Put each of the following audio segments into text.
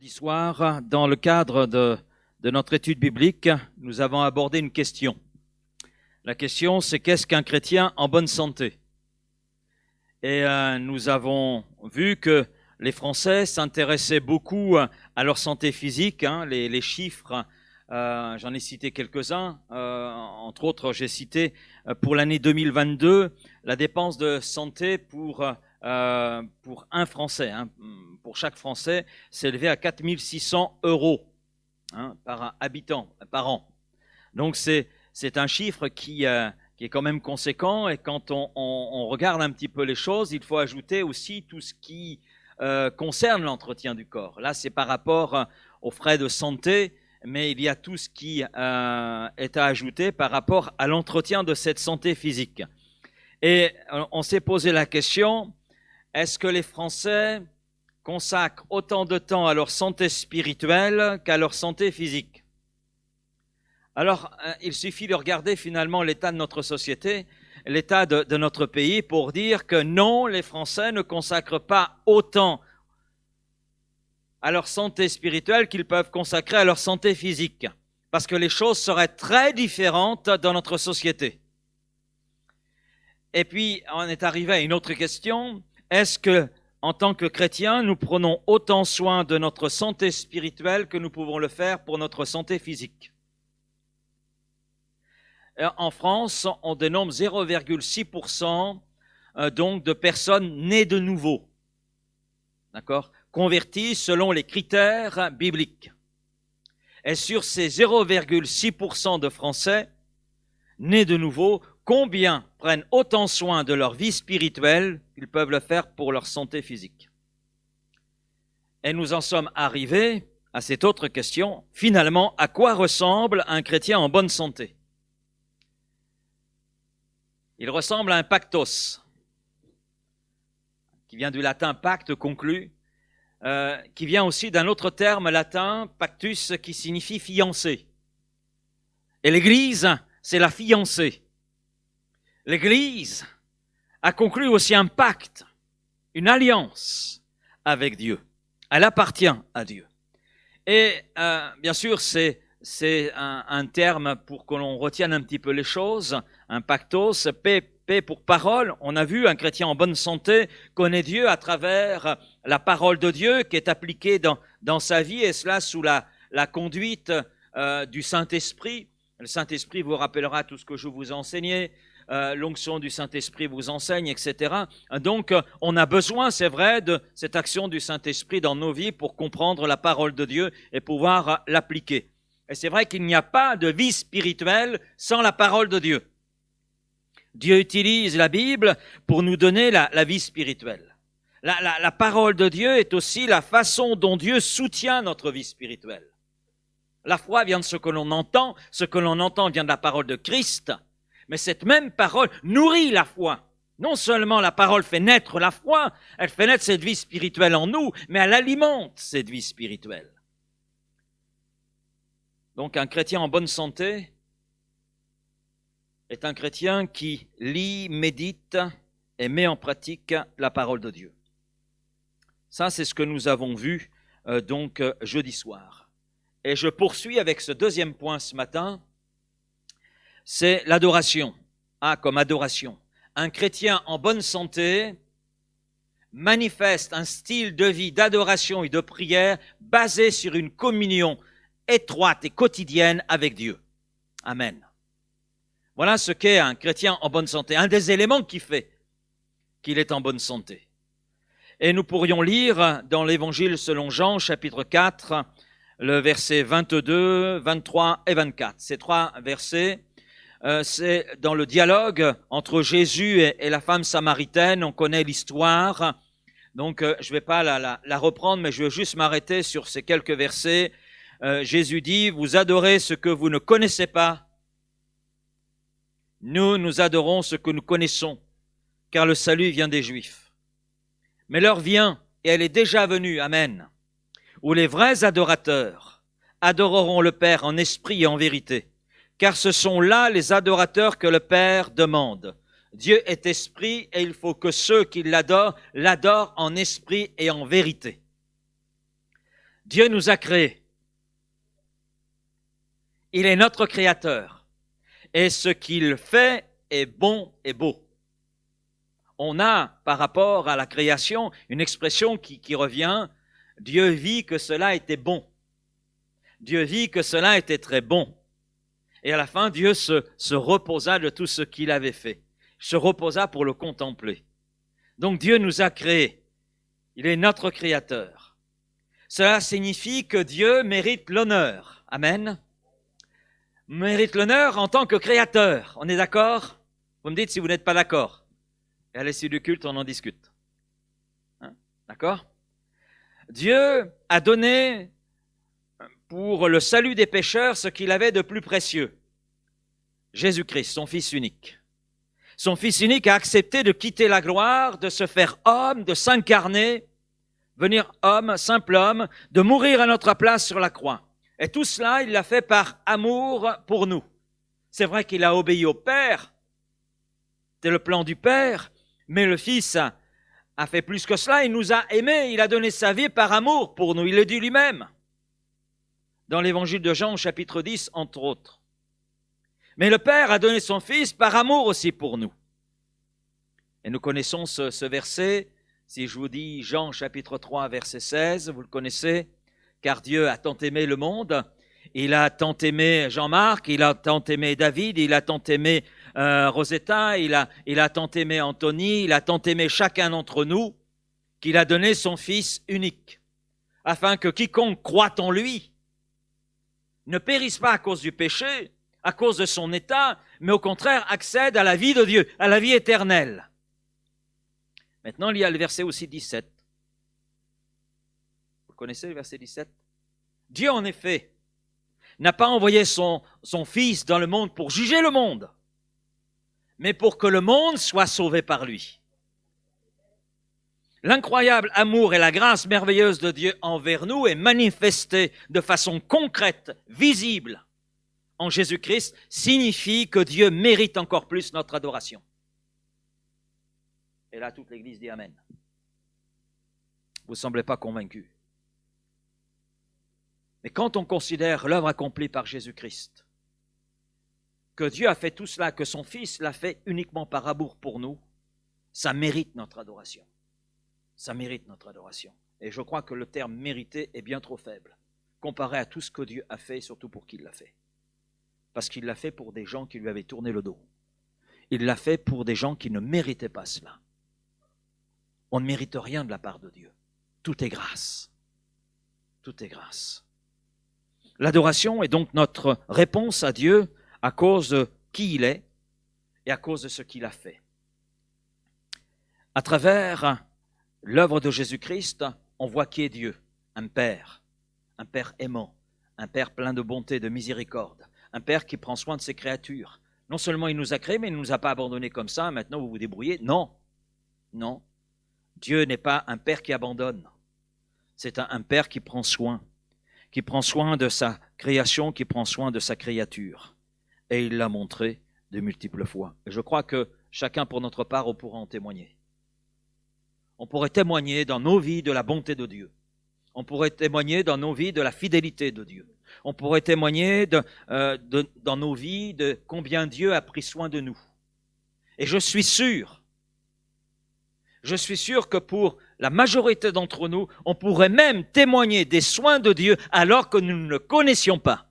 Jeudi soir, dans le cadre de notre étude biblique, nous avons abordé une question. La question, c'est qu'est-ce qu'un chrétien en bonne santé? Et nous avons vu que les Français s'intéressaient beaucoup à leur santé physique. Les chiffres, j'en ai cité quelques-uns. Entre autres, j'ai cité pour l'année 2022 la dépense de santé pour un Français, pour chaque Français, s'élevait à 4 600 € par habitant, par an. Donc c'est un chiffre qui est quand même conséquent, et quand on regarde un petit peu les choses, il faut ajouter aussi tout ce qui concerne l'entretien du corps. Là, c'est par rapport aux frais de santé, mais il y a tout ce qui est à ajouter par rapport à l'entretien de cette santé physique. Et on s'est posé la question, est-ce que les Français consacrent autant de temps à leur santé spirituelle qu'à leur santé physique? Alors, il suffit de regarder finalement l'état de notre société, l'état de notre pays, pour dire que non, les Français ne consacrent pas autant à leur santé spirituelle qu'ils peuvent consacrer à leur santé physique, parce que les choses seraient très différentes dans notre société. Et puis, on est arrivé à une autre question. Est-ce que, en tant que chrétiens, nous prenons autant soin de notre santé spirituelle que nous pouvons le faire pour notre santé physique? En France, on dénombre 0,6% donc de personnes nées de nouveau, d'accord, converties selon les critères bibliques. Et sur ces 0,6% de Français nés de nouveau, combien prennent autant soin de leur vie spirituelle qu'ils peuvent le faire pour leur santé physique? Et nous en sommes arrivés à cette autre question. Finalement, à quoi ressemble un chrétien en bonne santé? Il ressemble à un pactos, qui vient du latin pacte, conclu, qui vient aussi d'un autre terme latin, pactus, qui signifie fiancé. Et l'Église, c'est la fiancée. L'Église a conclu aussi un pacte, une alliance avec Dieu. Elle appartient à Dieu. Et bien sûr, c'est un terme pour que l'on retienne un petit peu les choses. Un pactos, paix pour parole. On a vu un chrétien en bonne santé connaît Dieu à travers la parole de Dieu qui est appliquée dans sa vie, et cela sous la conduite du Saint-Esprit. Le Saint-Esprit vous rappellera tout ce que je vous ai enseigné. L'onction du Saint-Esprit vous enseigne, etc. Donc, on a besoin, c'est vrai, de cette action du Saint-Esprit dans nos vies pour comprendre la parole de Dieu et pouvoir l'appliquer. Et c'est vrai qu'il n'y a pas de vie spirituelle sans la parole de Dieu. Dieu utilise la Bible pour nous donner la vie spirituelle. La parole de Dieu est aussi la façon dont Dieu soutient notre vie spirituelle. La foi vient de ce que l'on entend vient de la parole de Christ. Mais cette même parole nourrit la foi. Non seulement la parole fait naître la foi, elle fait naître cette vie spirituelle en nous, mais elle alimente cette vie spirituelle. Donc un chrétien en bonne santé est un chrétien qui lit, médite et met en pratique la parole de Dieu. Ça, c'est ce que nous avons vu jeudi soir. Et je poursuis avec ce deuxième point ce matin. C'est l'adoration. Comme adoration. Un chrétien en bonne santé manifeste un style de vie d'adoration et de prière basé sur une communion étroite et quotidienne avec Dieu. Amen. Voilà ce qu'est un chrétien en bonne santé. Un des éléments qui fait qu'il est en bonne santé. Et nous pourrions lire dans l'Évangile selon Jean, chapitre 4, le verset 22, 23 et 24. Ces trois versets, c'est dans le dialogue entre Jésus et la femme samaritaine. On connaît l'histoire, donc je ne vais pas la reprendre, mais je veux juste m'arrêter sur ces quelques versets. Jésus dit, vous adorez ce que vous ne connaissez pas. Nous adorons ce que nous connaissons, car le salut vient des Juifs. Mais l'heure vient, et elle est déjà venue, amen, où les vrais adorateurs adoreront le Père en esprit et en vérité. Car ce sont là les adorateurs que le Père demande. Dieu est esprit et il faut que ceux qui l'adorent en esprit et en vérité. Dieu nous a créés. Il est notre créateur. Et ce qu'il fait est bon et beau. On a, par rapport à la création, une expression qui revient. Dieu vit que cela était bon. Dieu vit que cela était très bon. Et à la fin, Dieu se reposa de tout ce qu'il avait fait. Il se reposa pour le contempler. Donc Dieu nous a créés. Il est notre créateur. Cela signifie que Dieu mérite l'honneur. Amen. Mérite l'honneur en tant que créateur. On est d'accord? Vous me dites si vous n'êtes pas d'accord. Et à l'issue du culte, on en discute. Hein? D'accord? Dieu a donné pour le salut des pécheurs ce qu'il avait de plus précieux. Jésus-Christ, son Fils unique. Son Fils unique a accepté de quitter la gloire, de se faire homme, de s'incarner, venir homme, simple homme, de mourir à notre place sur la croix. Et tout cela, il l'a fait par amour pour nous. C'est vrai qu'il a obéi au Père, c'est le plan du Père, mais le Fils a fait plus que cela, il nous a aimés, il a donné sa vie par amour pour nous, il le dit lui-même. Dans l'évangile de Jean, chapitre 10, entre autres. Mais le Père a donné son Fils par amour aussi pour nous. Et nous connaissons ce verset, si je vous dis Jean, chapitre 3, verset 16, vous le connaissez, car Dieu a tant aimé le monde, il a tant aimé Jean-Marc, il a tant aimé David, il a tant aimé Rosetta, il a tant aimé Anthony, il a tant aimé chacun d'entre nous, qu'il a donné son Fils unique, afin que quiconque croit en lui ne périsse pas à cause du péché, à cause de son état, mais au contraire accède à la vie de Dieu, à la vie éternelle. Maintenant, il y a le verset aussi 17. Vous connaissez le verset 17? Dieu, en effet, n'a pas envoyé son Fils dans le monde pour juger le monde, mais pour que le monde soit sauvé par lui. L'incroyable amour et la grâce merveilleuse de Dieu envers nous est manifestée de façon concrète, visible, en Jésus-Christ, signifie que Dieu mérite encore plus notre adoration. Et là, toute l'Église dit Amen. Vous ne semblez pas convaincus. Mais quand on considère l'œuvre accomplie par Jésus-Christ, que Dieu a fait tout cela, que son Fils l'a fait uniquement par amour pour nous, ça mérite notre adoration. Ça mérite notre adoration. Et je crois que le terme mériter est bien trop faible, comparé à tout ce que Dieu a fait, et surtout pour qui il l'a fait. Parce qu'il l'a fait pour des gens qui lui avaient tourné le dos. Il l'a fait pour des gens qui ne méritaient pas cela. On ne mérite rien de la part de Dieu. Tout est grâce. Tout est grâce. L'adoration est donc notre réponse à Dieu à cause de qui il est et à cause de ce qu'il a fait. À travers l'œuvre de Jésus-Christ, on voit qui est Dieu, un Père aimant, un Père plein de bonté, de miséricorde, un Père qui prend soin de ses créatures. Non seulement il nous a créés, mais il ne nous a pas abandonnés comme ça, maintenant vous vous débrouillez. Non, non. Dieu n'est pas un Père qui abandonne. C'est un Père qui prend soin de sa création, qui prend soin de sa créature. Et il l'a montré de multiples fois. Et je crois que chacun pour notre part, on pourra en témoigner. On pourrait témoigner dans nos vies de la bonté de Dieu. On pourrait témoigner dans nos vies de la fidélité de Dieu. On pourrait témoigner dans nos vies de combien Dieu a pris soin de nous. Et je suis sûr que pour la majorité d'entre nous, on pourrait même témoigner des soins de Dieu alors que nous ne le connaissions pas.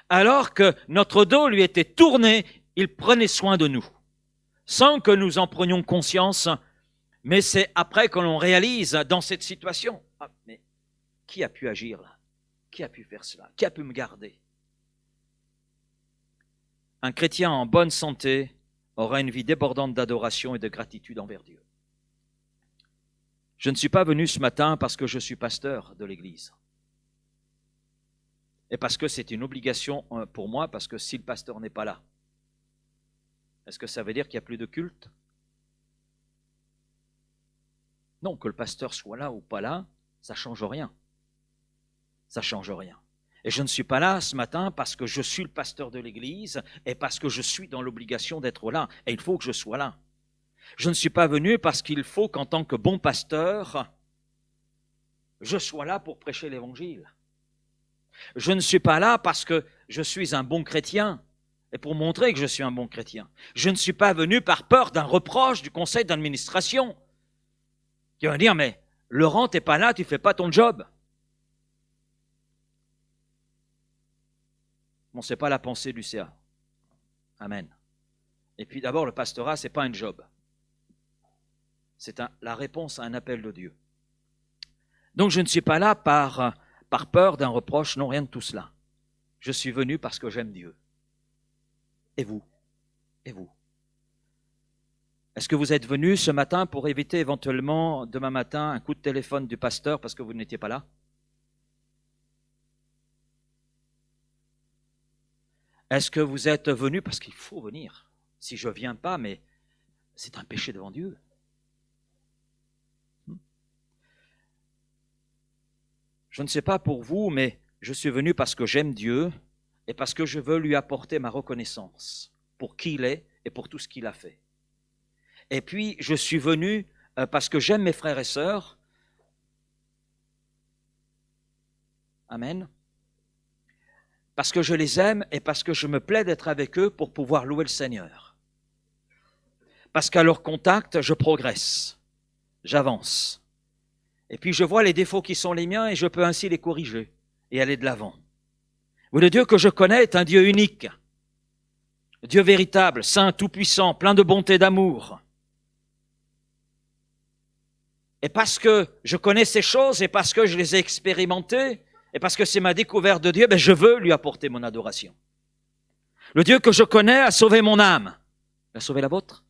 Alors que notre dos lui était tourné, il prenait soin de nous, sans que nous en prenions conscience, mais c'est après que l'on réalise dans cette situation, ah, mais qui a pu agir là? Qui a pu faire cela? Qui a pu me garder? Un chrétien en bonne santé aura une vie débordante d'adoration et de gratitude envers Dieu. Je ne suis pas venu ce matin parce que je suis pasteur de l'Église. Et parce que c'est une obligation pour moi, parce que si le pasteur n'est pas là, est-ce que ça veut dire qu'il n'y a plus de culte? Non, que le pasteur soit là ou pas là, ça ne change rien. Ça ne change rien. Et je ne suis pas là ce matin parce que je suis le pasteur de l'Église et parce que je suis dans l'obligation d'être là. Et il faut que je sois là. Je ne suis pas venu parce qu'il faut qu'en tant que bon pasteur, je sois là pour prêcher l'Évangile. Je ne suis pas là parce que je suis un bon chrétien et pour montrer que je suis un bon chrétien. Je ne suis pas venu par peur d'un reproche du conseil d'administration qui va dire, mais Laurent, t'es pas là, tu fais pas ton job. Bon, c'est pas la pensée du CA. Amen. Et puis d'abord, le pastorat, c'est pas un job. C'est la réponse à un appel de Dieu. Donc je ne suis pas là par peur d'un reproche, non, rien de tout cela. Je suis venu parce que j'aime Dieu. Et vous? Et vous? Est-ce que vous êtes venu ce matin pour éviter éventuellement demain matin un coup de téléphone du pasteur parce que vous n'étiez pas là? Est-ce que vous êtes venu parce qu'il faut venir? Si je ne viens pas, mais c'est un péché devant Dieu. Je ne sais pas pour vous, mais je suis venu parce que j'aime Dieu et parce que je veux lui apporter ma reconnaissance pour qui il est et pour tout ce qu'il a fait. Et puis, je suis venu parce que j'aime mes frères et sœurs. Amen. Parce que je les aime et parce que je me plais d'être avec eux pour pouvoir louer le Seigneur. Parce qu'à leur contact, je progresse, j'avance. Et puis je vois les défauts qui sont les miens et je peux ainsi les corriger et aller de l'avant. Oui, le Dieu que je connais est un Dieu unique, Dieu véritable, saint, tout-puissant, plein de bonté et d'amour. Et parce que je connais ces choses et parce que je les ai expérimentées et parce que c'est ma découverte de Dieu, je veux lui apporter mon adoration. Le Dieu que je connais a sauvé mon âme. Il a sauvé la vôtre?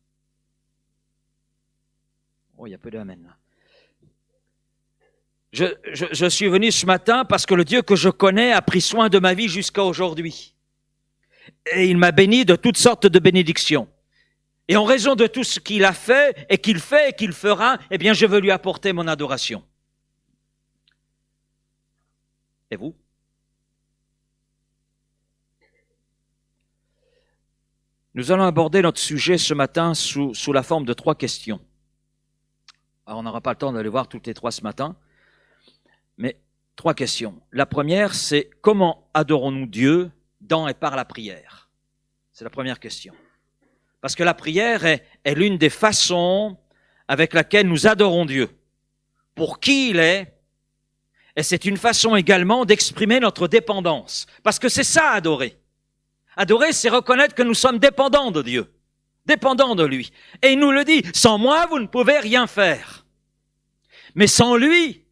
Oh, il y a peu d'amen là. Je suis venu ce matin parce que le Dieu que je connais a pris soin de ma vie jusqu'à aujourd'hui. Et il m'a béni de toutes sortes de bénédictions. Et en raison de tout ce qu'il a fait et qu'il fera, eh bien, je veux lui apporter mon adoration. Et vous? Nous allons aborder notre sujet ce matin sous la forme de 3 questions. Alors, on n'aura pas le temps d'aller voir toutes les 3 ce matin, mais 3 questions. La première, c'est comment adorons-nous Dieu dans et par la prière? C'est la première question. Parce que la prière est l'une des façons avec laquelle nous adorons Dieu, pour qui il est, et c'est une façon également d'exprimer notre dépendance. Parce que c'est ça, adorer. Adorer, c'est reconnaître que nous sommes dépendants de Dieu, dépendants de lui. Et il nous le dit, sans moi, vous ne pouvez rien faire. Mais sans lui,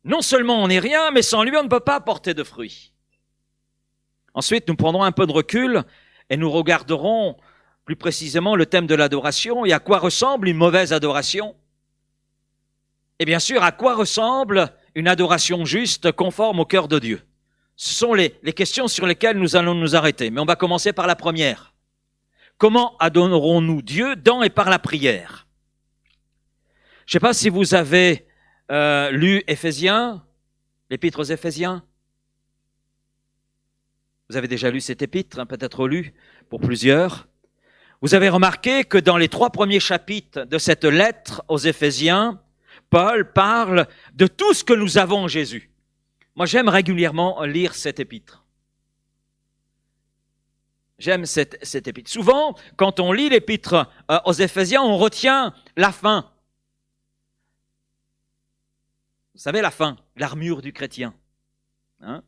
non seulement on n'est rien, mais sans lui, on ne peut pas apporter de fruits. Ensuite, nous prendrons un peu de recul et nous regarderons plus précisément le thème de l'adoration et à quoi ressemble une mauvaise adoration. Et bien sûr, à quoi ressemble une adoration juste, conforme au cœur de Dieu? Ce sont les questions sur lesquelles nous allons nous arrêter. Mais on va commencer par la première. Comment adorons-nous Dieu dans et par la prière? Je ne sais pas si vous avez lu Éphésiens, l'épître aux Éphésiens. Vous avez déjà lu cette épître, peut-être lu pour plusieurs. Vous avez remarqué que dans les 3 premiers chapitres de cette lettre aux Éphésiens, Paul parle de tout ce que nous avons en Jésus. Moi, j'aime régulièrement lire cette épître. J'aime cette épître. Souvent, quand on lit l'épître aux Éphésiens, on retient la fin. Vous savez, la fin, l'armure du chrétien. Hein?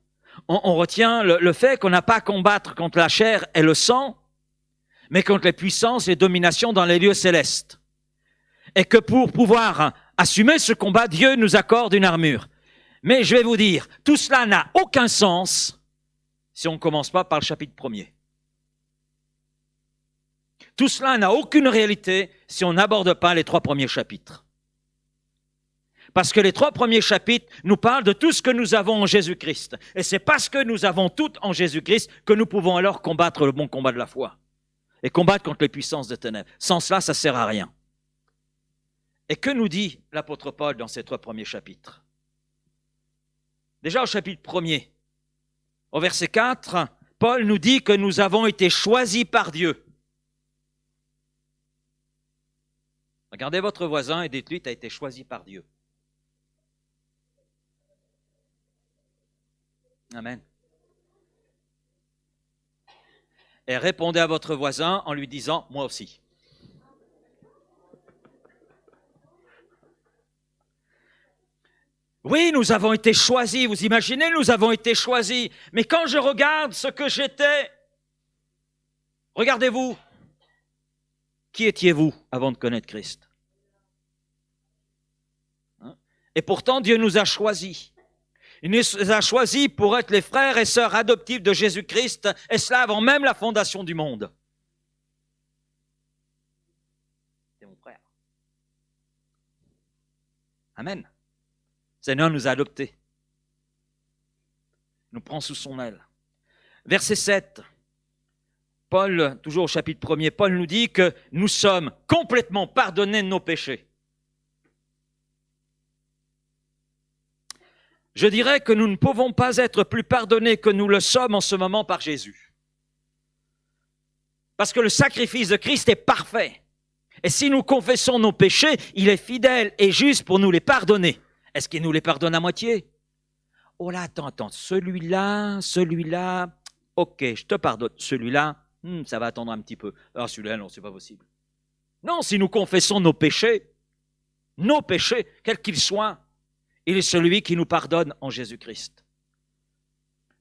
On retient le fait qu'on n'a pas à combattre contre la chair et le sang, mais contre les puissances et dominations dans les lieux célestes. Et que pour pouvoir assumer ce combat, Dieu nous accorde une armure. Mais je vais vous dire, tout cela n'a aucun sens si on ne commence pas par le chapitre 1er. Tout cela n'a aucune réalité si on n'aborde pas les 3 premiers chapitres. Parce que les 3 premiers chapitres nous parlent de tout ce que nous avons en Jésus-Christ. Et c'est parce que nous avons tout en Jésus-Christ que nous pouvons alors combattre le bon combat de la foi. Et combattre contre les puissances des ténèbres. Sans cela, ça ne sert à rien. Et que nous dit l'apôtre Paul dans ces 3 premiers chapitres? Déjà au chapitre 1er, au verset 4, Paul nous dit que nous avons été choisis par Dieu. Regardez votre voisin et dites-lui, tu as été choisi par Dieu. Amen. Et répondez à votre voisin en lui disant, moi aussi. Oui, nous avons été choisis, vous imaginez, nous avons été choisis. Mais quand je regarde ce que j'étais, regardez-vous, qui étiez-vous avant de connaître Christ? Et pourtant, Dieu nous a choisis. Il nous a choisis pour être les frères et sœurs adoptifs de Jésus-Christ, et cela avant même la fondation du monde. C'est mon frère. Amen. Le Seigneur nous a adoptés. Il nous prend sous son aile. Verset 7. Paul, toujours au chapitre 1er, Paul nous dit que nous sommes complètement pardonnés de nos péchés. Je dirais que nous ne pouvons pas être plus pardonnés que nous le sommes en ce moment par Jésus. Parce que le sacrifice de Christ est parfait. Et si nous confessons nos péchés, il est fidèle et juste pour nous les pardonner. Est-ce qu'il nous les pardonne à moitié? Oh là, attends, celui-là, ok, je te pardonne. Celui-là, ça va attendre un petit peu. Ah, celui-là, non, c'est pas possible. Non, si nous confessons nos péchés, quels qu'ils soient, il est celui qui nous pardonne en Jésus-Christ.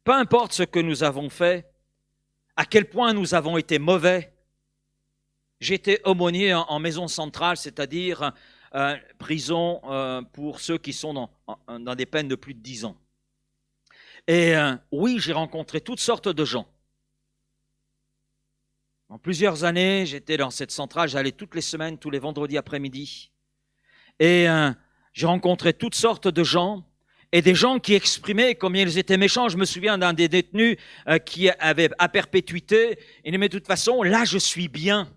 Peu importe ce que nous avons fait, à quel point nous avons été mauvais. J'étais aumônier en maison centrale, c'est-à-dire prison pour ceux qui sont dans des peines de plus de 10 ans. Et oui, j'ai rencontré toutes sortes de gens. En plusieurs années, j'étais dans cette centrale, j'allais toutes les semaines, tous les vendredis après-midi. Et j'ai rencontré toutes sortes de gens, et des gens qui exprimaient combien ils étaient méchants. Je me souviens d'un des détenus qui avait à perpétuité. Il disait, mais de toute façon, là, je suis bien.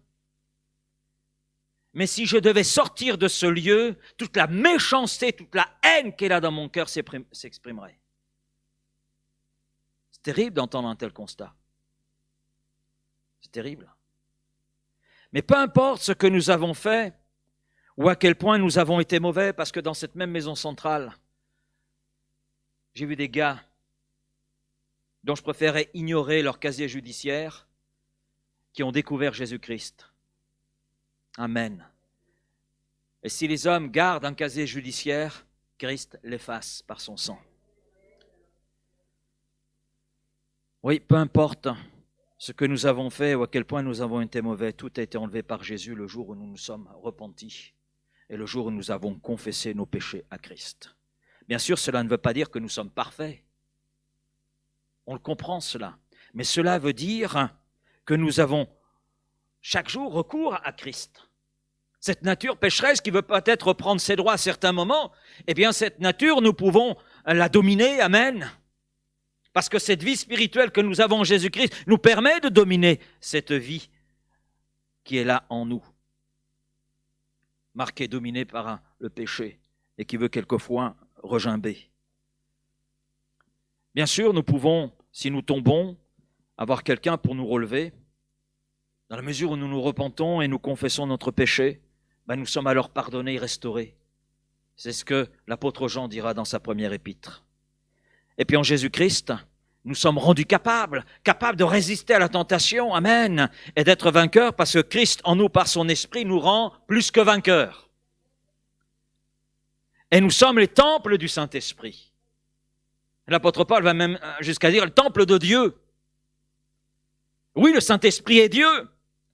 Mais si je devais sortir de ce lieu, toute la méchanceté, toute la haine qu'il a dans mon cœur s'exprimerait. C'est terrible d'entendre un tel constat. C'est terrible. Mais peu importe ce que nous avons fait, ou à quel point nous avons été mauvais, parce que dans cette même maison centrale, j'ai vu des gars dont je préférais ignorer leur casier judiciaire, qui ont découvert Jésus-Christ. Amen. Et si les hommes gardent un casier judiciaire, Christ l'efface par son sang. Oui, peu importe ce que nous avons fait ou à quel point nous avons été mauvais, tout a été enlevé par Jésus le jour où nous nous sommes repentis et le jour où nous avons confessé nos péchés à Christ. Bien sûr, cela ne veut pas dire que nous sommes parfaits. On le comprend cela. Mais cela veut dire que nous avons chaque jour recours à Christ. Cette nature pécheresse qui veut peut-être reprendre ses droits à certains moments, eh bien cette nature, nous pouvons la dominer, amen. Parce que cette vie spirituelle que nous avons en Jésus-Christ nous permet de dominer cette vie qui est là en nous. Marquée, dominée par le péché et qui veut quelquefois regimber. Bien sûr, nous pouvons, si nous tombons, avoir quelqu'un pour nous relever. Dans la mesure où nous nous repentons et nous confessons notre péché, nous sommes alors pardonnés et restaurés. C'est ce que l'apôtre Jean dira dans sa première épître. Et puis en Jésus-Christ, nous sommes rendus capables de résister à la tentation, amen, et d'être vainqueurs parce que Christ en nous, par son esprit, nous rend plus que vainqueurs. Et nous sommes les temples du Saint-Esprit. L'apôtre Paul va même jusqu'à dire le temple de Dieu. Oui, le Saint-Esprit est Dieu,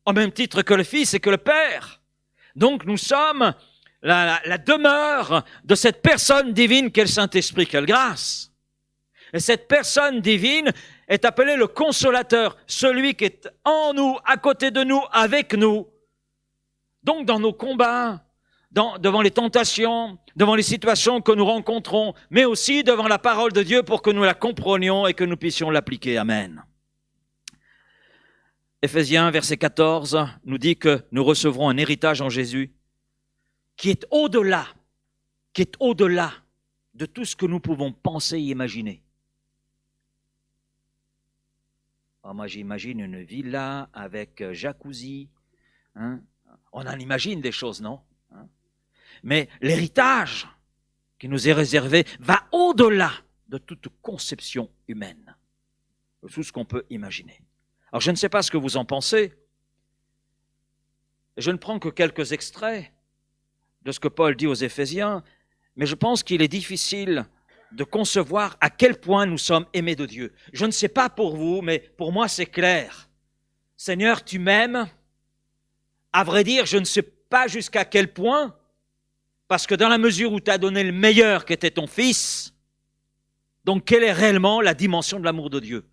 au même titre que le Fils et que le Père. Donc nous sommes la demeure de cette personne divine qu'est le Saint-Esprit. Quelle grâce! Et cette personne divine est appelée le consolateur, celui qui est en nous, à côté de nous, avec nous. Donc dans nos combats, devant les tentations, devant les situations que nous rencontrons, mais aussi devant la parole de Dieu pour que nous la comprenions et que nous puissions l'appliquer. Amen. Éphésiens, verset 14, nous dit que nous recevrons un héritage en Jésus qui est au-delà de tout ce que nous pouvons penser et imaginer. Alors moi, j'imagine une villa avec jacuzzi. Hein? On en imagine des choses, non? Mais l'héritage qui nous est réservé va au-delà de toute conception humaine, de tout ce qu'on peut imaginer. Alors je ne sais pas ce que vous en pensez. Je ne prends que quelques extraits de ce que Paul dit aux Éphésiens, mais je pense qu'il est difficile de concevoir à quel point nous sommes aimés de Dieu. Je ne sais pas pour vous, mais pour moi c'est clair. Seigneur, tu m'aimes. À vrai dire, je ne sais pas jusqu'à quel point, parce que dans la mesure où tu as donné le meilleur qui était ton Fils, donc quelle est réellement la dimension de l'amour de Dieu?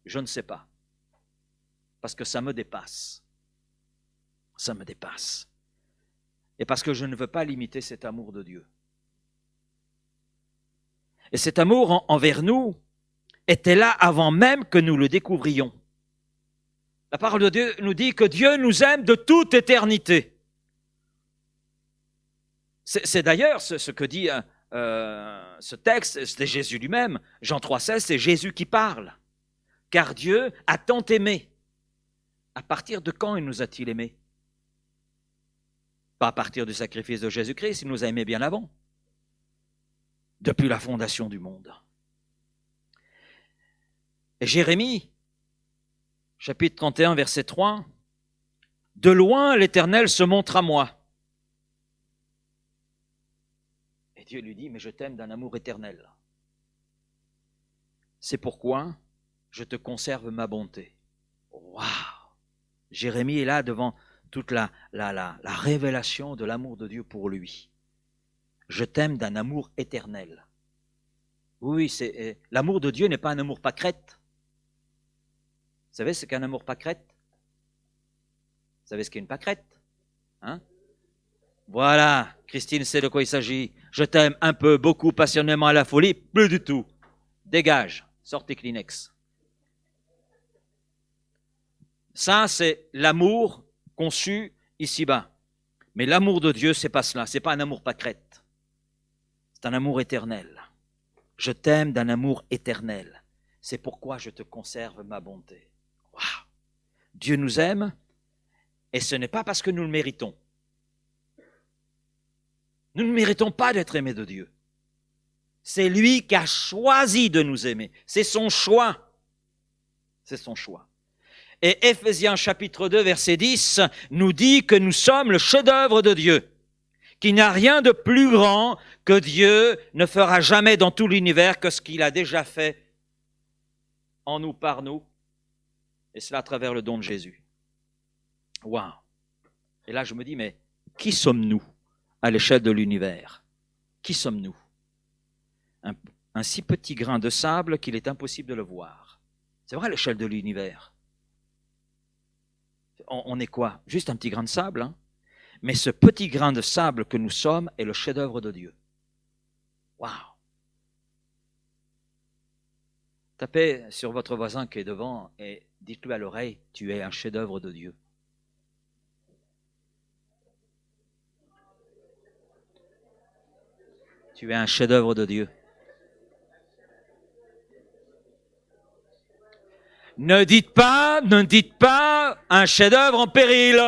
Je ne sais pas. Parce que ça me dépasse. Ça me dépasse. Et parce que je ne veux pas limiter cet amour de Dieu. Et cet amour envers nous était là avant même que nous le découvrions. La parole de Dieu nous dit que Dieu nous aime de toute éternité. C'est d'ailleurs ce que dit ce texte, c'est Jésus lui-même. Jean 3,16, c'est Jésus qui parle. Car Dieu a tant aimé. À partir de quand il nous a-t-il aimés? Pas à partir du sacrifice de Jésus-Christ, il nous a aimés bien avant. Depuis la fondation du monde. Et Jérémie, chapitre 31, verset 3, « De loin l'Éternel se montre à moi. » Et Dieu lui dit, « Mais je t'aime d'un amour éternel. C'est pourquoi je te conserve ma bonté. » Waouh! Jérémie est là devant toute la révélation de l'amour de Dieu pour lui. Je t'aime d'un amour éternel. Oui, l'amour de Dieu n'est pas un amour pâquerette. Vous savez ce qu'est un amour pâquerette? Vous savez ce qu'est une pâquerette? Hein? Voilà, Christine sait de quoi il s'agit. Je t'aime un peu, beaucoup, passionnément, à la folie, plus du tout. Dégage, sors tes Kleenex. Ça, c'est l'amour conçu ici-bas. Mais l'amour de Dieu, c'est pas cela. C'est pas un amour pâquerette. C'est un amour éternel. Je t'aime d'un amour éternel. C'est pourquoi je te conserve ma bonté. Wow. Dieu nous aime, et ce n'est pas parce que nous le méritons. Nous ne méritons pas d'être aimés de Dieu. C'est lui qui a choisi de nous aimer. C'est son choix. C'est son choix. Et Éphésiens chapitre 2, verset 10, nous dit que nous sommes le chef-d'œuvre de Dieu, qu'il n'y a rien de plus grand que Dieu ne fera jamais dans tout l'univers que ce qu'il a déjà fait en nous, par nous, et cela à travers le don de Jésus. Waouh! Et là, je me dis, mais qui sommes-nous à l'échelle de l'univers? Qui sommes-nous? Un si petit grain de sable qu'il est impossible de le voir. C'est vrai à l'échelle de l'univers. On est quoi? Juste un petit grain de sable, hein? Mais ce petit grain de sable que nous sommes est le chef-d'œuvre de Dieu. Waouh! Tapez sur votre voisin qui est devant et dites-lui à l'oreille, tu es un chef-d'œuvre de Dieu. Tu es un chef-d'œuvre de Dieu. Ne dites pas un chef-d'œuvre en péril.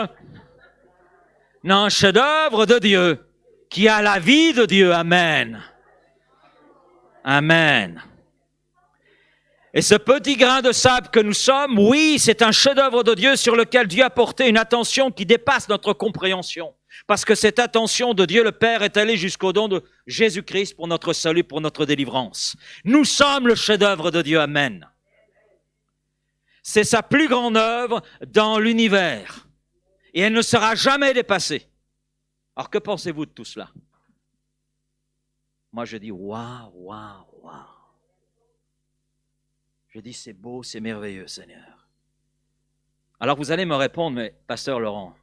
Non, un chef-d'œuvre de Dieu, qui a la vie de Dieu. Amen. Amen. Et ce petit grain de sable que nous sommes, oui, c'est un chef-d'œuvre de Dieu sur lequel Dieu a porté une attention qui dépasse notre compréhension. Parce que cette attention de Dieu le Père est allée jusqu'au don de Jésus-Christ pour notre salut, pour notre délivrance. Nous sommes le chef-d'œuvre de Dieu. Amen. C'est sa plus grande œuvre dans l'univers. Et elle ne sera jamais dépassée. Alors que pensez-vous de tout cela? Moi je dis waouh, waouh, waouh. Je dis c'est beau, c'est merveilleux, Seigneur. Alors vous allez me répondre, mais pasteur Laurent,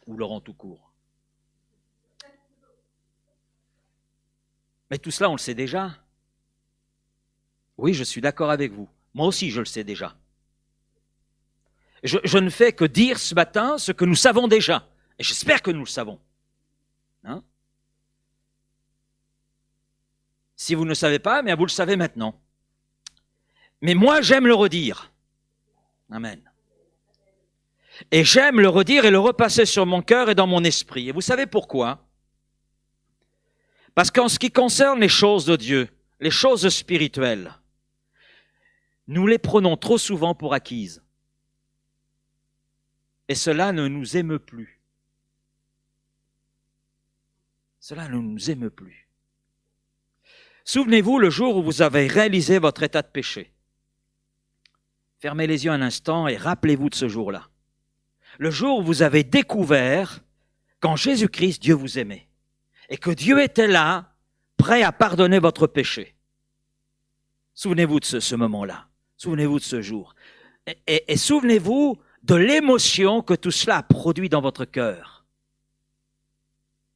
ou Laurent tout court. Mais tout cela on le sait déjà. Oui, je suis d'accord avec vous. Moi aussi je le sais déjà. Je ne fais que dire ce matin ce que nous savons déjà. Et j'espère que nous le savons. Hein? Si vous ne le savez pas, mais vous le savez maintenant. Mais moi, j'aime le redire. Amen. Et j'aime le redire et le repasser sur mon cœur et dans mon esprit. Et vous savez pourquoi? Parce qu'en ce qui concerne les choses de Dieu, les choses spirituelles, nous les prenons trop souvent pour acquises. Et cela ne nous émeut plus. Cela ne nous émeut plus. Souvenez-vous le jour où vous avez réalisé votre état de péché. Fermez les yeux un instant et rappelez-vous de ce jour-là. Le jour où vous avez découvert qu'en Jésus-Christ, Dieu vous aimait et que Dieu était là, prêt à pardonner votre péché. Souvenez-vous de ce moment-là. Souvenez-vous de ce jour. Et souvenez-vous de l'émotion que tout cela a produit dans votre cœur.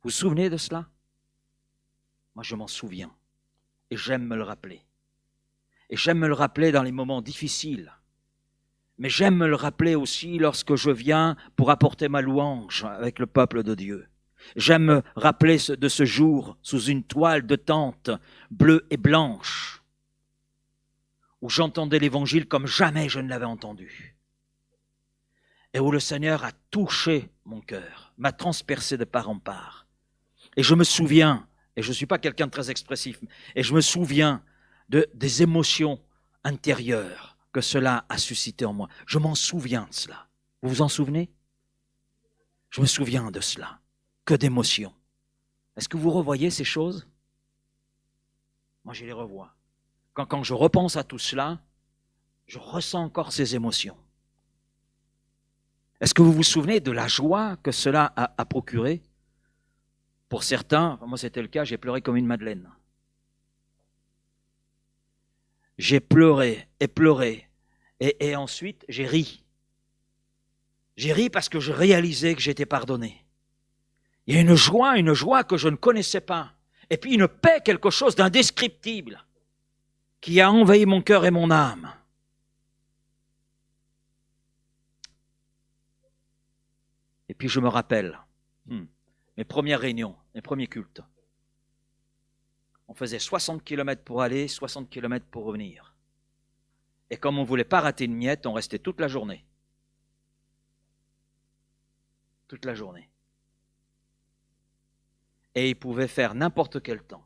Vous vous souvenez de cela? Moi, je m'en souviens. Et j'aime me le rappeler. Et j'aime me le rappeler dans les moments difficiles. Mais j'aime me le rappeler aussi lorsque je viens pour apporter ma louange avec le peuple de Dieu. J'aime me rappeler de ce jour sous une toile de tente bleue et blanche où j'entendais l'évangile comme jamais je ne l'avais entendu. Et où le Seigneur a touché mon cœur, m'a transpercé de part en part. Et je me souviens, et je ne suis pas quelqu'un de très expressif, et je me souviens des émotions intérieures que cela a suscité en moi. Je m'en souviens de cela. Vous vous en souvenez? Je me souviens de cela. Que d'émotions. Est-ce que vous revoyez ces choses? Moi, je les revois. Quand je repense à tout cela, je ressens encore ces émotions. Est-ce que vous vous souvenez de la joie que cela a procuré? Pour certains, moi c'était le cas, j'ai pleuré comme une madeleine. J'ai pleuré et pleuré. Et ensuite, j'ai ri. J'ai ri parce que je réalisais que j'étais pardonné. Il y a une joie que je ne connaissais pas. Et puis une paix, quelque chose d'indescriptible qui a envahi mon cœur et mon âme. Et puis je me rappelle mes premières réunions, mes premiers cultes. On faisait 60 km pour aller, 60 km pour revenir. Et comme on ne voulait pas rater une miette, on restait toute la journée. Toute la journée. Et il pouvait faire n'importe quel temps.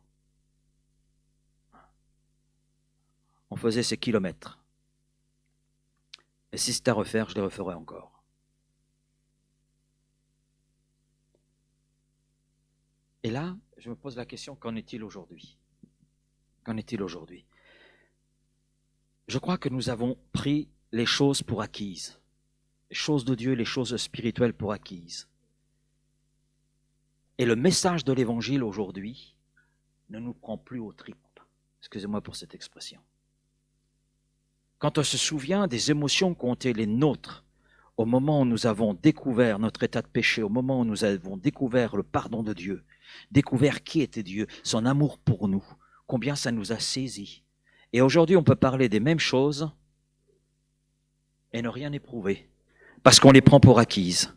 On faisait ces kilomètres. Et si c'était à refaire, je les referais encore. Et là, je me pose la question, qu'en est-il aujourd'hui? Qu'en est-il aujourd'hui? Je crois que nous avons pris les choses pour acquises. Les choses de Dieu, les choses spirituelles pour acquises. Et le message de l'Évangile aujourd'hui ne nous prend plus aux tripes. Excusez-moi pour cette expression. Quand on se souvient des émotions qui ont été les nôtres au moment où nous avons découvert notre état de péché, au moment où nous avons découvert le pardon de Dieu, découvert qui était Dieu, son amour pour nous, combien ça nous a saisis. Et aujourd'hui, on peut parler des mêmes choses et ne rien éprouver, parce qu'on les prend pour acquises.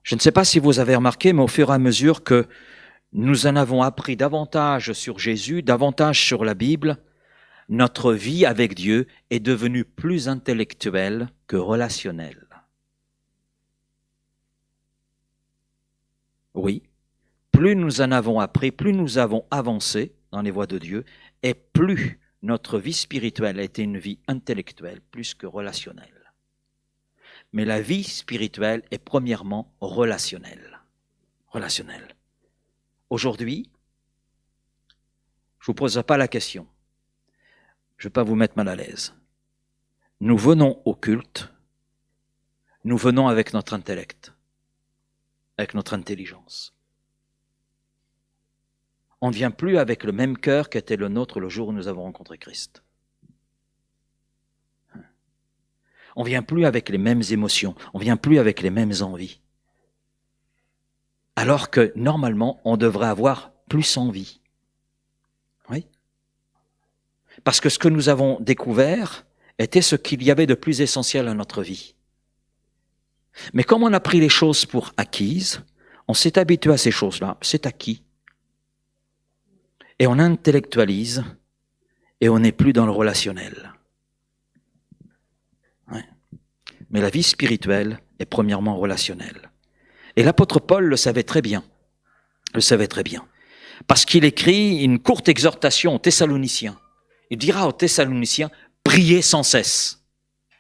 Je ne sais pas si vous avez remarqué, mais au fur et à mesure que nous en avons appris davantage sur Jésus, davantage sur la Bible, notre vie avec Dieu est devenue plus intellectuelle que relationnelle. Oui, plus nous en avons appris, plus nous avons avancé dans les voies de Dieu, et plus notre vie spirituelle a été une vie intellectuelle plus que relationnelle. Mais la vie spirituelle est premièrement relationnelle. Relationnelle. Aujourd'hui, je ne vous poserai pas la question. Je ne vais pas vous mettre mal à l'aise. Nous venons au culte, nous venons avec notre intellect, avec notre intelligence. On ne vient plus avec le même cœur qu'était le nôtre le jour où nous avons rencontré Christ. On ne vient plus avec les mêmes émotions, on ne vient plus avec les mêmes envies. Alors que, normalement, on devrait avoir plus envie. Oui. Parce que ce que nous avons découvert était ce qu'il y avait de plus essentiel à notre vie. Mais comme on a pris les choses pour acquises, on s'est habitué à ces choses-là, c'est acquis. Et on intellectualise et on n'est plus dans le relationnel. Ouais. Mais la vie spirituelle est premièrement relationnelle. Et l'apôtre Paul le savait très bien. Le savait très bien. parce qu'il écrit une courte exhortation aux Thessaloniciens. Il dira aux Thessaloniciens, priez sans cesse.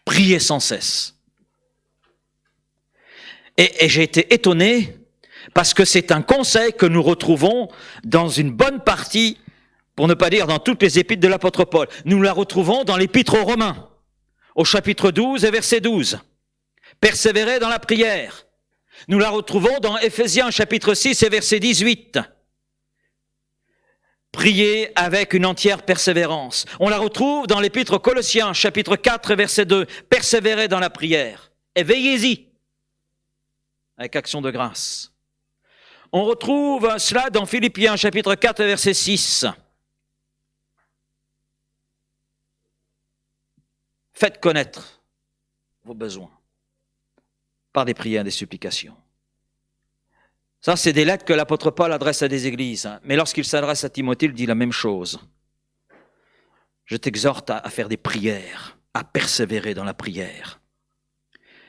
Priez sans cesse. Et j'ai été étonné parce que c'est un conseil que nous retrouvons dans une bonne partie, pour ne pas dire dans toutes les épîtres de l'apôtre Paul. Nous la retrouvons dans l'épître aux Romains, au chapitre 12 et verset 12. Persévérez dans la prière. Nous la retrouvons dans Éphésiens, chapitre 6 et verset 18. Priez avec une entière persévérance. On la retrouve dans l'épître aux Colossiens, chapitre 4 et verset 2. Persévérez dans la prière et veillez-y avec action de grâce. On retrouve cela dans Philippiens, chapitre 4 et verset 6. Faites connaître vos besoins par des prières et des supplications. Ça, c'est des lettres que l'apôtre Paul adresse à des églises. Mais lorsqu'il s'adresse à Timothée, il dit la même chose. Je t'exhorte à faire des prières, à persévérer dans la prière.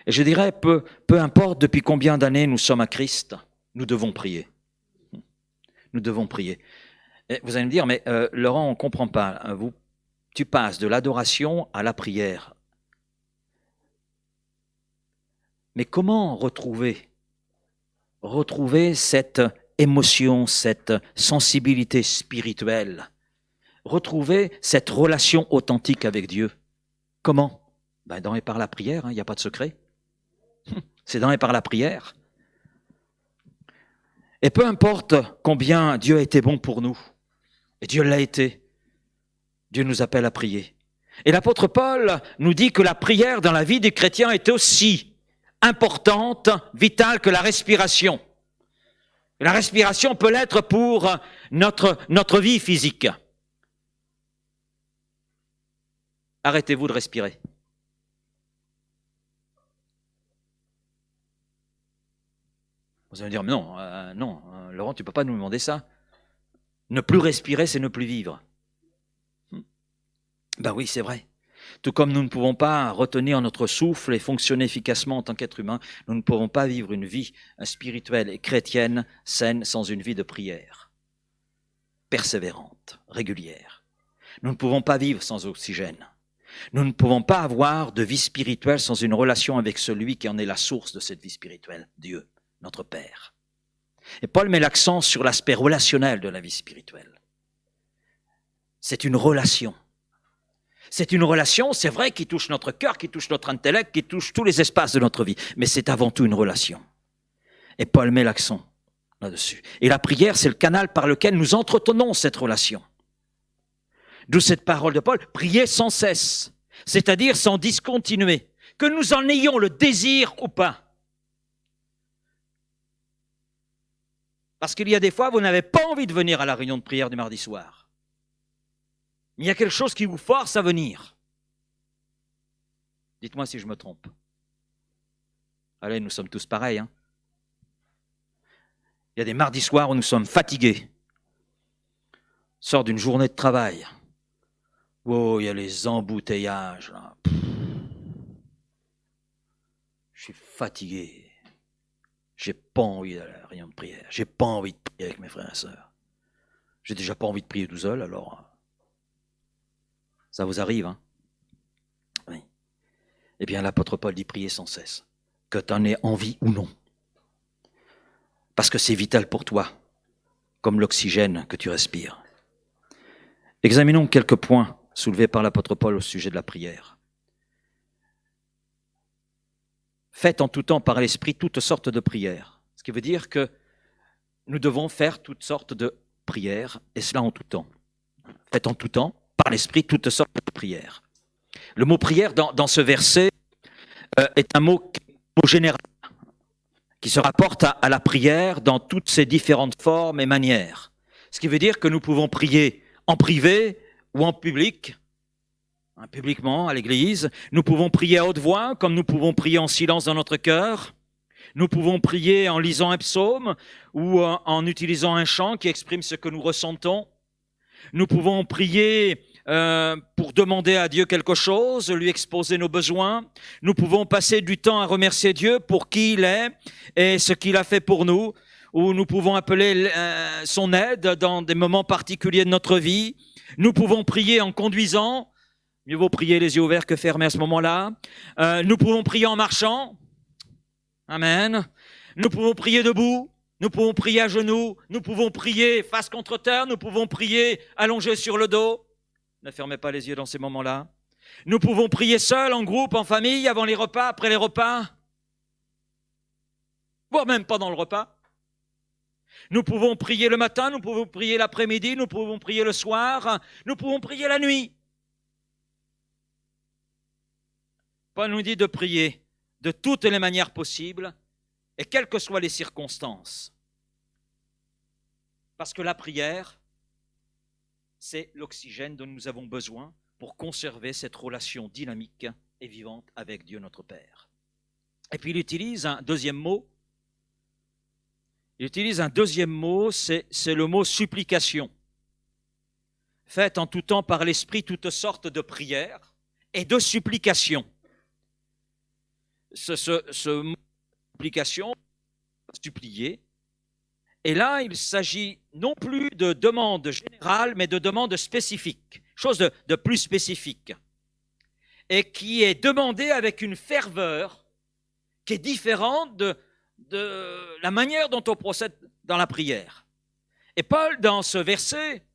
Et je dirais, peu importe depuis combien d'années nous sommes à Christ, nous devons prier. Nous devons prier. Et vous allez me dire, mais Laurent, on ne comprend pas. Tu passes de l'adoration à la prière. Mais comment retrouver cette émotion, cette sensibilité spirituelle, retrouver cette relation authentique avec Dieu? Comment? Dans et par la prière, il n'y a pas de secret. C'est dans et par la prière. Et peu importe combien Dieu a été bon pour nous, et Dieu l'a été, Dieu nous appelle à prier. Et l'apôtre Paul nous dit que la prière dans la vie des chrétiens est aussi importante, vitale que la respiration. La respiration peut l'être pour notre vie physique. Arrêtez-vous de respirer. Vous allez me dire, mais non, Laurent, tu ne peux pas nous demander ça. Ne plus respirer, c'est ne plus vivre. Ben oui, c'est vrai. Tout comme nous ne pouvons pas retenir notre souffle et fonctionner efficacement en tant qu'être humain, nous ne pouvons pas vivre une vie spirituelle et chrétienne saine sans une vie de prière, persévérante, régulière. Nous ne pouvons pas vivre sans oxygène. Nous ne pouvons pas avoir de vie spirituelle sans une relation avec celui qui en est la source de cette vie spirituelle, Dieu, notre Père. Et Paul met l'accent sur l'aspect relationnel de la vie spirituelle. C'est une relation. C'est une relation, c'est vrai, qui touche notre cœur, qui touche notre intellect, qui touche tous les espaces de notre vie. Mais c'est avant tout une relation. Et Paul met l'accent là-dessus. Et la prière, c'est le canal par lequel nous entretenons cette relation. D'où cette parole de Paul, priez sans cesse, c'est-à-dire sans discontinuer, que nous en ayons le désir ou pas. Parce qu'il y a des fois, vous n'avez pas envie de venir à la réunion de prière du mardi soir. Mais il y a quelque chose qui vous force à venir. Dites-moi si je me trompe. Allez, nous sommes tous pareils. Il y a des mardis soirs où nous sommes fatigués. On sort d'une journée de travail. Oh, il y a les embouteillages. Là. Je suis fatigué. J'ai pas envie d'aller à la réunion de prière. J'ai pas envie de prier avec mes frères et sœurs. J'ai déjà pas envie de prier tout seul, alors... Ça vous arrive, Oui. Eh bien, l'apôtre Paul dit prier sans cesse, que tu en aies envie ou non. Parce que c'est vital pour toi, comme l'oxygène que tu respires. Examinons quelques points soulevés par l'apôtre Paul au sujet de la prière. Faites en tout temps par l'esprit toutes sortes de prières. Ce qui veut dire que nous devons faire toutes sortes de prières, et cela en tout temps. Faites en tout temps, par l'esprit, toutes sortes de prières. Le mot prière dans ce verset est un mot général qui se rapporte à la prière dans toutes ses différentes formes et manières. Ce qui veut dire que nous pouvons prier en privé ou en public, publiquement à l'église. Nous pouvons prier à haute voix, comme nous pouvons prier en silence dans notre cœur. Nous pouvons prier en lisant un psaume ou en utilisant un chant qui exprime ce que nous ressentons. Nous pouvons prier pour demander à Dieu quelque chose, lui exposer nos besoins. Nous pouvons passer du temps à remercier Dieu pour qui il est et ce qu'il a fait pour nous. où nous pouvons appeler son aide dans des moments particuliers de notre vie. Nous pouvons prier en conduisant. Mieux vaut prier les yeux ouverts que fermés à ce moment-là. Nous pouvons prier en marchant. Amen. Nous pouvons prier debout. Nous pouvons prier à genoux. Nous pouvons prier face contre terre. Nous pouvons prier allongé sur le dos. Ne fermez pas les yeux dans ces moments-là. Nous pouvons prier seuls, en groupe, en famille, avant les repas, après les repas. Voire même pendant le repas. Nous pouvons prier le matin, nous pouvons prier l'après-midi, nous pouvons prier le soir, nous pouvons prier la nuit. Paul nous dit de prier de toutes les manières possibles et quelles que soient les circonstances. Parce que la prière, c'est l'oxygène dont nous avons besoin pour conserver cette relation dynamique et vivante avec Dieu notre Père. Et puis il utilise un deuxième mot. C'est le mot supplication. Faites en tout temps par l'Esprit toutes sortes de prières et de supplications. Ce mot supplication, supplier, et là il s'agit non plus de demande générale, mais de demande spécifique, chose de plus spécifique, et qui est demandée avec une ferveur qui est différente de la manière dont on procède dans la prière. Et Paul, dans ce verset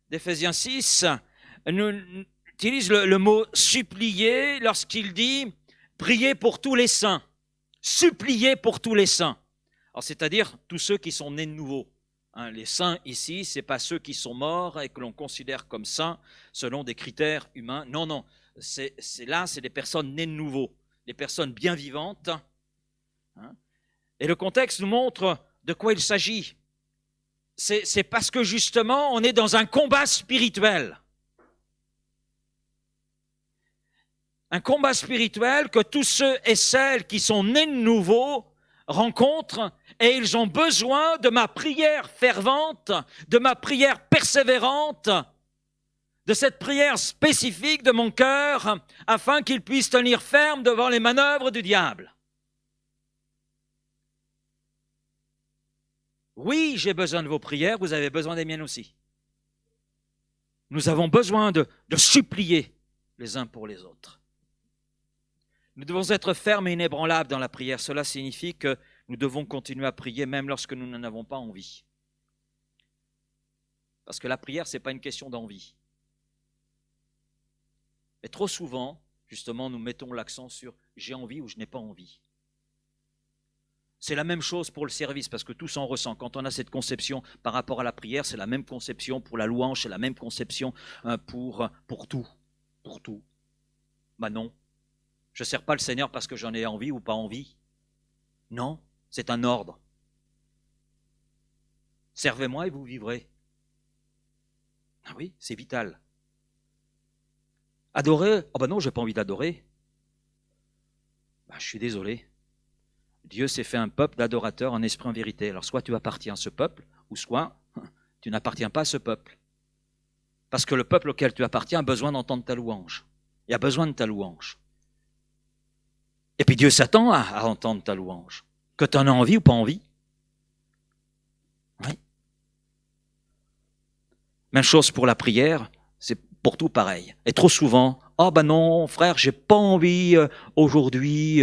d'Éphésiens 6, utilise le mot supplier lorsqu'il dit prier pour tous les saints, supplier pour tous les saints. Alors, c'est-à-dire tous ceux qui sont nés de nouveau. Les saints ici, ce n'est pas ceux qui sont morts et que l'on considère comme saints selon des critères humains. Non, c'est des personnes nées de nouveau, des personnes bien vivantes. Et le contexte nous montre de quoi il s'agit. C'est parce que justement, on est dans un combat spirituel. Un combat spirituel que tous ceux et celles qui sont nés de nouveau rencontrent, et ils ont besoin de ma prière fervente, de ma prière persévérante, de cette prière spécifique de mon cœur, afin qu'ils puissent tenir ferme devant les manœuvres du diable. Oui, j'ai besoin de vos prières, vous avez besoin des miennes aussi. Nous avons besoin de supplier les uns pour les autres. Nous devons être fermes et inébranlables dans la prière. Cela signifie que nous devons continuer à prier même lorsque nous n'en avons pas envie. Parce que la prière, ce n'est pas une question d'envie. Et trop souvent, justement, nous mettons l'accent sur « j'ai envie » ou « je n'ai pas envie ». C'est la même chose pour le service, parce que tout s'en ressent. Quand on a cette conception par rapport à la prière, c'est la même conception pour la louange, c'est la même conception pour tout. Pour tout. Ben non. Je ne sers pas le Seigneur parce que j'en ai envie ou pas envie. Non, c'est un ordre. Servez-moi et vous vivrez. Ah oui, c'est vital. Adorer? Oh ben non, je n'ai pas envie d'adorer. Ben, je suis désolé. Dieu s'est fait un peuple d'adorateurs en esprit en vérité. Alors soit tu appartiens à ce peuple, ou soit tu n'appartiens pas à ce peuple. Parce que le peuple auquel tu appartiens a besoin d'entendre ta louange. Il a besoin de ta louange. Et puis Dieu s'attend à entendre ta louange. Que tu en as envie ou pas envie. Oui. Même chose pour la prière, c'est pour tout pareil. Et trop souvent, « Ah ben non, frère, j'ai pas envie aujourd'hui...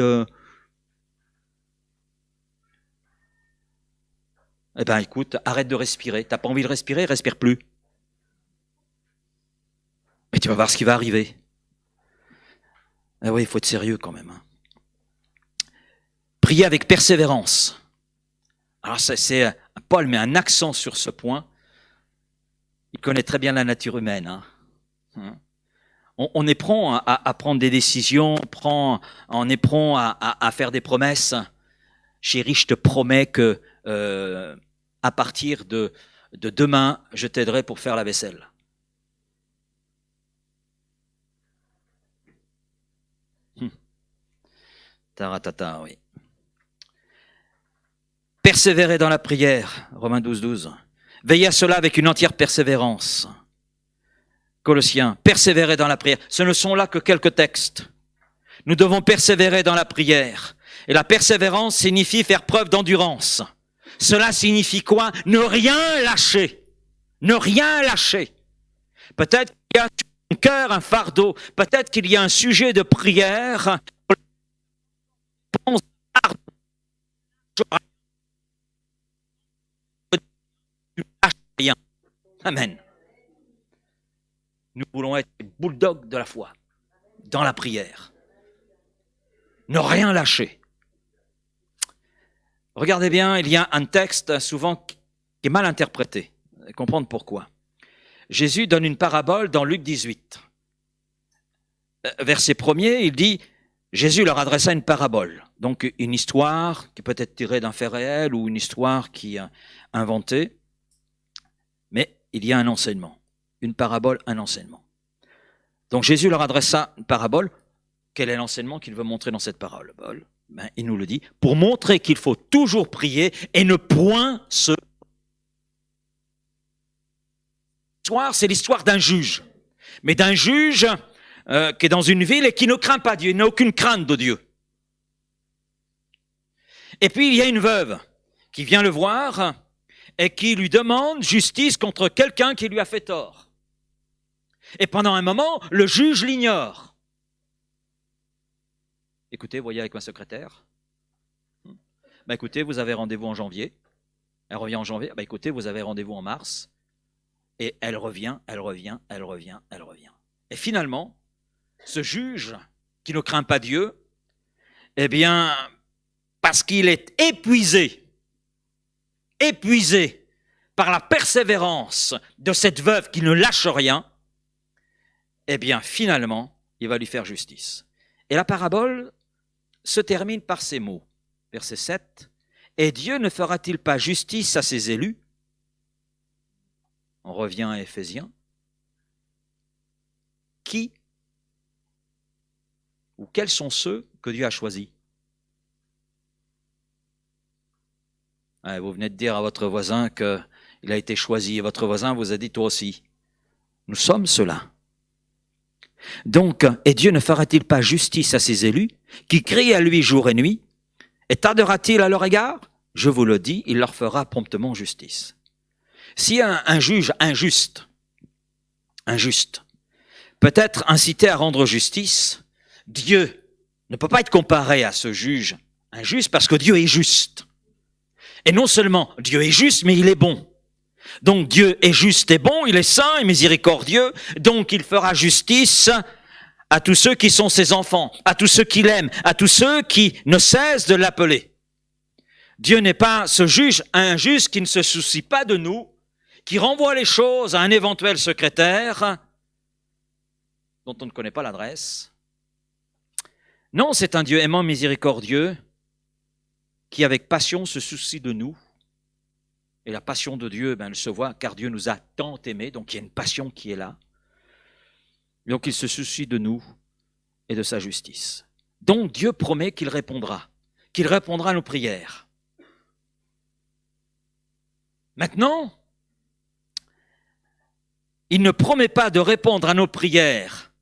Eh bien, écoute, arrête de respirer. Tu n'as pas envie de respirer, respire plus. Mais tu vas voir ce qui va arriver. Eh oui, il faut être sérieux quand même. Prier avec persévérance. Alors, Paul met un accent sur ce point. Il connaît très bien la nature humaine. On est prompt à prendre des décisions, on est prompt à faire des promesses. Chérie, je te promets que... à partir de demain, je t'aiderai pour faire la vaisselle. Taratata, oui. Persévérer dans la prière, Romains 12, 12. Veillez à cela avec une entière persévérance. Colossiens, persévérer dans la prière. Ce ne sont là que quelques textes. Nous devons persévérer dans la prière. Et la persévérance signifie faire preuve d'endurance. Cela signifie quoi? Ne rien lâcher. Ne rien lâcher. Peut-être qu'il y a sur ton cœur un fardeau. Peut-être qu'il y a un sujet de prière. Pense à rien. Amen. Nous voulons être les bulldogs de la foi, dans la prière. Ne rien lâcher. Regardez bien, il y a un texte souvent qui est mal interprété. Vous allez comprendre pourquoi. Jésus donne une parabole dans Luc 18. Verset 1er, il dit, Jésus leur adressa une parabole. Donc une histoire qui peut être tirée d'un fait réel ou une histoire qui est inventée. Mais il y a un enseignement. Une parabole, un enseignement. Donc Jésus leur adressa une parabole. Quel est l'enseignement qu'il veut montrer dans cette parabole? Il nous le dit, pour montrer qu'il faut toujours prier et ne point se... L'histoire, c'est l'histoire d'un juge. Mais d'un juge qui est dans une ville et qui ne craint pas Dieu, il n'a aucune crainte de Dieu. Et puis il y a une veuve qui vient le voir et qui lui demande justice contre quelqu'un qui lui a fait tort. Et pendant un moment, le juge l'ignore. Écoutez, voyez avec ma secrétaire. Écoutez, vous avez rendez-vous en janvier. Elle revient en janvier. Écoutez, vous avez rendez-vous en mars. Et elle revient. Et finalement, ce juge qui ne craint pas Dieu, parce qu'il est épuisé par la persévérance de cette veuve qui ne lâche rien, finalement, il va lui faire justice. Et la parabole se termine par ces mots. Verset 7. Et Dieu ne fera-t-il pas justice à ses élus? On revient à Éphésiens. Qui ou quels sont ceux que Dieu a choisis? Vous venez de dire à votre voisin qu'il a été choisi et votre voisin vous a dit toi aussi. Nous sommes ceux-là. Donc, et Dieu ne fera-t-il pas justice à ses élus, qui crient à lui jour et nuit, et tardera-t-il à leur égard? Je vous le dis, il leur fera promptement justice. Si un juge injuste, peut être incité à rendre justice, Dieu ne peut pas être comparé à ce juge injuste parce que Dieu est juste. Et non seulement Dieu est juste, mais il est bon. Donc Dieu est juste et bon, il est saint et miséricordieux, donc il fera justice à tous ceux qui sont ses enfants, à tous ceux qui l'aiment, à tous ceux qui ne cessent de l'appeler. Dieu n'est pas ce juge injuste qui ne se soucie pas de nous, qui renvoie les choses à un éventuel secrétaire dont on ne connaît pas l'adresse. Non, c'est un Dieu aimant, miséricordieux, qui avec passion se soucie de nous. Et la passion de Dieu, elle se voit, car Dieu nous a tant aimés, donc il y a une passion qui est là. Donc il se soucie de nous et de sa justice. Donc Dieu promet qu'il répondra à nos prières. Maintenant, il ne promet pas de répondre à nos prières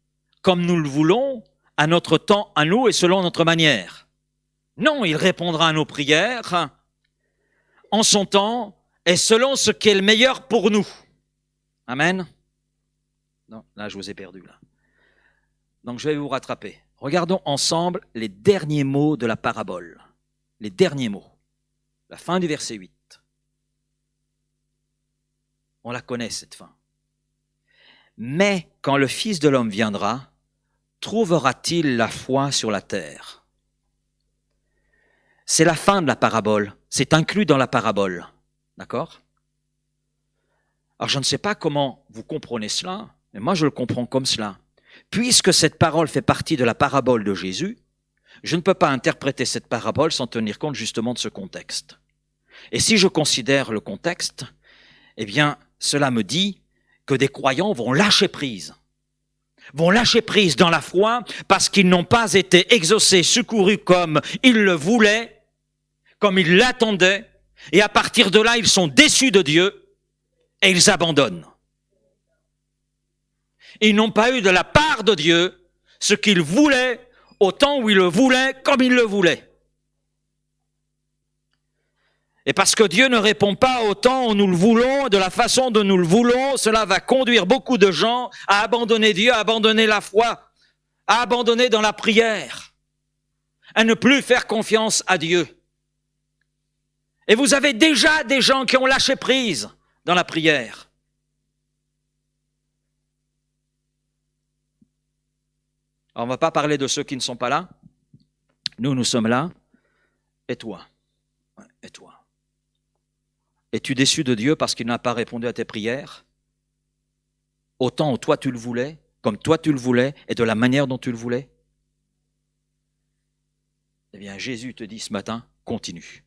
comme nous le voulons, à notre temps, à nous et selon notre manière. Non, il répondra à nos prières en son temps et selon ce qui est le meilleur pour nous. Amen. Non, là je vous ai perdu là. Donc je vais vous rattraper. Regardons ensemble les derniers mots de la parabole. Les derniers mots. La fin du verset 8. On la connaît cette fin. Mais quand le Fils de l'homme viendra, trouvera-t-il la foi sur la terre? C'est la fin de la parabole. C'est inclus dans la parabole. D'accord? Alors je ne sais pas comment vous comprenez cela, mais moi je le comprends comme cela. Puisque cette parole fait partie de la parabole de Jésus, je ne peux pas interpréter cette parabole sans tenir compte justement de ce contexte. Et si je considère le contexte, cela me dit que des croyants vont lâcher prise dans la foi parce qu'ils n'ont pas été exaucés, secourus comme ils le voulaient, comme ils l'attendaient, et à partir de là, ils sont déçus de Dieu et ils abandonnent. Ils n'ont pas eu de la part de Dieu ce qu'ils voulaient au temps où ils le voulaient, comme ils le voulaient. Et parce que Dieu ne répond pas au temps où nous le voulons, de la façon dont nous le voulons, cela va conduire beaucoup de gens à abandonner Dieu, à abandonner la foi, à abandonner dans la prière, à ne plus faire confiance à Dieu. Et vous avez déjà des gens qui ont lâché prise dans la prière. Alors, on ne va pas parler de ceux qui ne sont pas là. Nous, nous sommes là. Et toi? Et toi? Es-tu déçu de Dieu parce qu'il n'a pas répondu à tes prières? Autant où toi tu le voulais, comme toi tu le voulais, et de la manière dont tu le voulais? Eh bien, Jésus te dit ce matin, continue.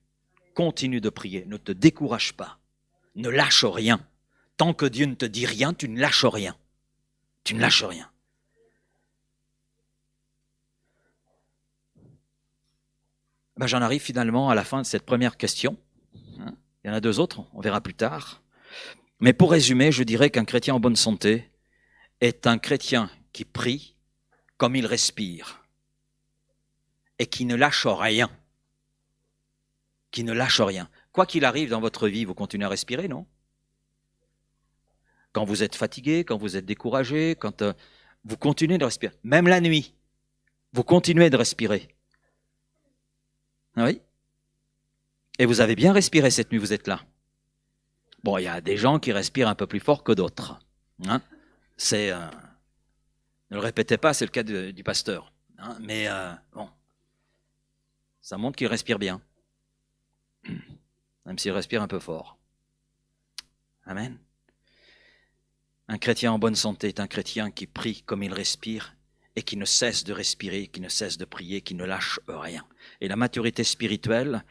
Continue de prier, ne te décourage pas. Ne lâche rien. Tant que Dieu ne te dit rien, tu ne lâches rien. Tu ne lâches rien. J'en arrive finalement à la fin de cette première question. Il y en a deux autres, on verra plus tard. Mais pour résumer, je dirais qu'un chrétien en bonne santé est un chrétien qui prie comme il respire et qui ne lâche rien. Qui ne lâche rien. Quoi qu'il arrive dans votre vie, vous continuez à respirer, non? Quand vous êtes fatigué, quand vous êtes découragé, quand vous continuez de respirer. Même la nuit, vous continuez de respirer. Oui. Et vous avez bien respiré cette nuit, vous êtes là. Bon, il y a des gens qui respirent un peu plus fort que d'autres. Hein? Ne le répétez pas, c'est le cas du pasteur. Hein? Mais bon, ça montre qu'il respire bien. Même s'il respire un peu fort. Amen. Un chrétien en bonne santé est un chrétien qui prie comme il respire et qui ne cesse de respirer, qui ne cesse de prier, qui ne lâche rien. Et la maturité spirituelle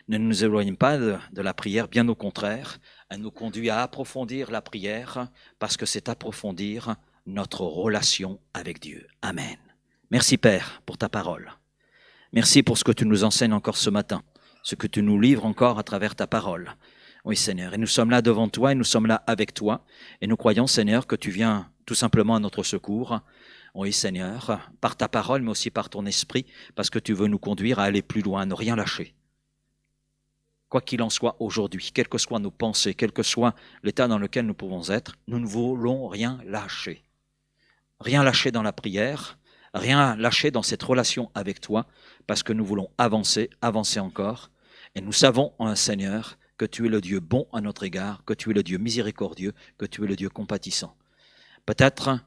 ne nous éloigne pas de la prière, bien au contraire, elle nous conduit à approfondir la prière parce que c'est approfondir notre relation avec Dieu. Amen. Merci Père pour ta parole. Merci pour ce que tu nous enseignes encore ce matin, ce que tu nous livres encore à travers ta parole. Oui Seigneur, et nous sommes là devant toi et nous sommes là avec toi et nous croyons Seigneur que tu viens tout simplement à notre secours. Oui Seigneur, par ta parole mais aussi par ton esprit parce que tu veux nous conduire à aller plus loin, à ne rien lâcher. Quoi qu'il en soit aujourd'hui, quelles que soient nos pensées, quel que soit l'état dans lequel nous pouvons être, nous ne voulons rien lâcher. Rien lâcher dans la prière, rien lâcher dans cette relation avec toi, parce que nous voulons avancer, avancer encore. Et nous savons, Seigneur, que tu es le Dieu bon à notre égard, que tu es le Dieu miséricordieux, que tu es le Dieu compatissant. Peut-être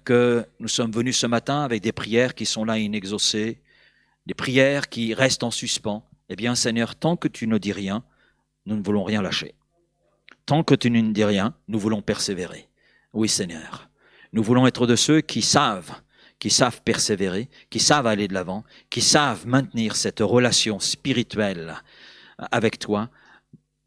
que nous sommes venus ce matin avec des prières qui sont là inexaucées, des prières qui restent en suspens. Eh bien, Seigneur, tant que tu ne dis rien, nous ne voulons rien lâcher. Tant que tu ne dis rien, nous voulons persévérer. Oui, Seigneur. Nous voulons être de ceux qui savent persévérer, qui savent aller de l'avant, qui savent maintenir cette relation spirituelle avec toi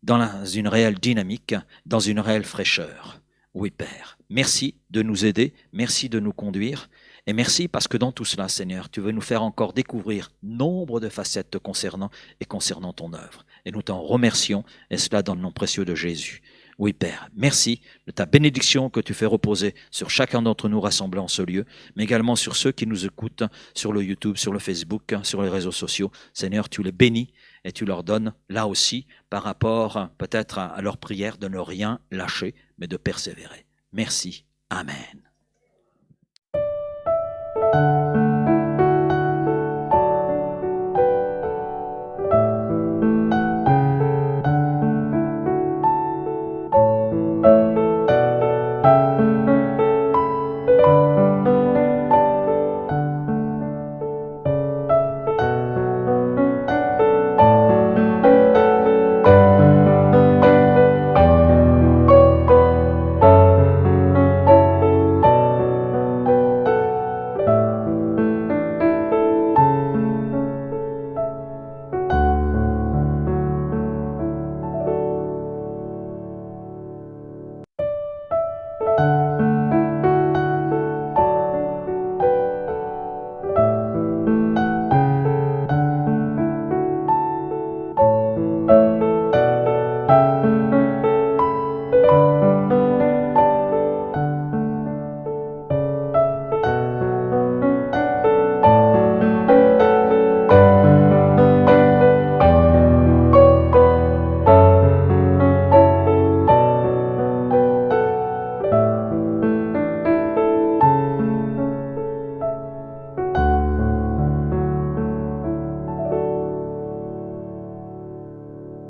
dans une réelle dynamique, dans une réelle fraîcheur. Oui, Père. Merci de nous aider, merci de nous conduire. Et merci parce que dans tout cela, Seigneur, tu veux nous faire encore découvrir nombre de facettes te concernant et concernant ton œuvre. Et nous t'en remercions, et cela dans le nom précieux de Jésus. Oui, Père, merci de ta bénédiction que tu fais reposer sur chacun d'entre nous rassemblés en ce lieu, mais également sur ceux qui nous écoutent sur le YouTube, sur le Facebook, sur les réseaux sociaux. Seigneur, tu les bénis et tu leur donnes, là aussi, par rapport peut-être à leur prière, de ne rien lâcher, mais de persévérer. Merci. Amen.